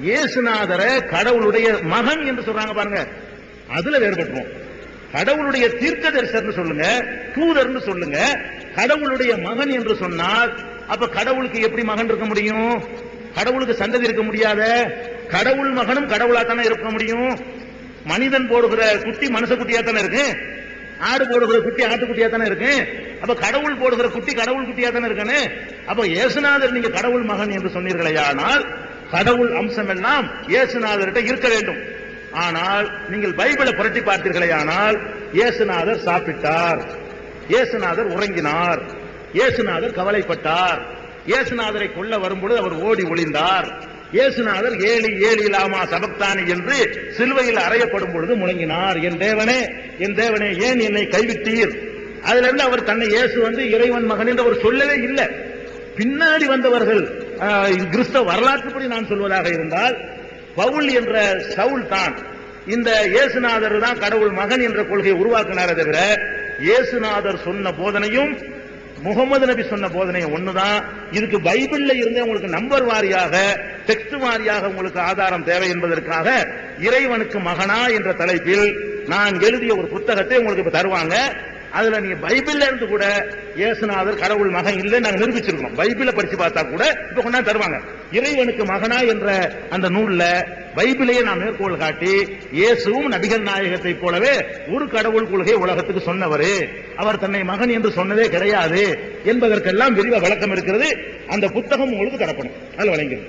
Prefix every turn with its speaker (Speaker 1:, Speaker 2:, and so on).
Speaker 1: இயேசுநாதரை கடவுளுடைய மகன் என்று சொல்றாங்க பாருங்க, அதுல வேறுபட்டுரும். கடவுளுடைய தீர்க்க தரிசனம் சொல்லுங்க, தூதர்னு சொல்லுங்க, கடவுளுடைய மகன் என்று சொன்னால் அப்ப கடவுளுக்கு எப்படி மகன் இருக்க முடியும்? கடவுளுக்கு சந்ததி இருக்க முடியாத. கடவுள் மகனும் கடவுளாத்தானே இருக்க முடியும். மனிதன் போடுகிற குட்டி மனுஷ குட்டியா தானே இருக்கு, ஆடு போடுகிற குட்டி ஆட்டுக்குட்டியா தானே இருக்கு. அப்ப கடவுள் போடுகிற குட்டி கடவுள் குட்டியா தானே இருக்கானு. அப்ப இயேசுநாதர் நீங்க கடவுள் மகன் என்று சொன்னீர்களேயானால் கடவுள் அம்சம் எல்லாம் இயேசுநாதர்கிட்ட இருக்க வேண்டும். ஆனால் நீங்கள் பைபிளை புரட்டி பார்த்தீர்களேயானால் இயேசுநாதர் சாப்பிட்டார், இயேசுநாதர் உறங்கினார், இயேசுநாதர் கவலைப்பட்டார், இயேசுநாதரை கொல்ல வரும்பொழுது அவர் ஓடி ஒளிந்தார், இயேசுநாதர் ஏலி ஏலி லாமா சபக்தானி என்று சிலுவையில் அறையப்படும் பொழுது முழங்கினார், என் தேவனே என் தேவனே ஏன் என்னை கைவிட்டீர். அதுல இருந்து அவர் தன்னை இயேசு இறைவன் மகன் என்று அவர் சொல்லவே இல்லை. பின்னாடி வந்தவர்கள் கிறிஸ்தவ வரலாற்றுப்படி நான் சொல்வதாக இருந்தால் பவுல் என்ற சவுல் தான் இந்த இயேசுநாதர் தான் கடவுள் மகன் என்ற கொள்கையை உருவாக்கினாரே தவிர இயேசுநாதர் சொன்ன போதனையும் முகமது நபி சொன்ன போதனையும் ஒண்ணுதான். இதுக்கு பைபிள்ல இருந்தே உங்களுக்கு நம்பர் வாரியாக டெக்ஸ்ட் வாரியாக உங்களுக்கு ஆதாரம் தேவை என்பதற்காக இறைவனுக்கு மகனா என்ற தலைப்பில் நான் எழுதிய ஒரு புத்தகத்தை உங்களுக்கு இப்ப தருவாங்க. அதுல நீங்க பைபிள்ல இருந்து கூட இயேசுநாதர் கடவுள் மகன் இல்லை நாங்க நிரூபிச்சிருக்கோம். பைபிளை படிச்சு பார்த்தா கூட இப்ப கொண்டாந்து தருவாங்க. இறைவனுக்கு மகனா என்ற அந்த நூல்ல பைபிளையே நான் மேற்கோள் காட்டி இயேசுவும் நபிகள் நாயகத்தை போலவே ஒரு கடவுள் கொள்கை உலகத்துக்கு சொன்னவர், அவர் தன்னை மகன் என்று சொன்னதே கிடையாது என்பதற்கெல்லாம் விரிவ விளக்கம் இருக்கிறது. அந்த புத்தகம் உங்களுக்கு தரப்படும், அது வழங்கிறது.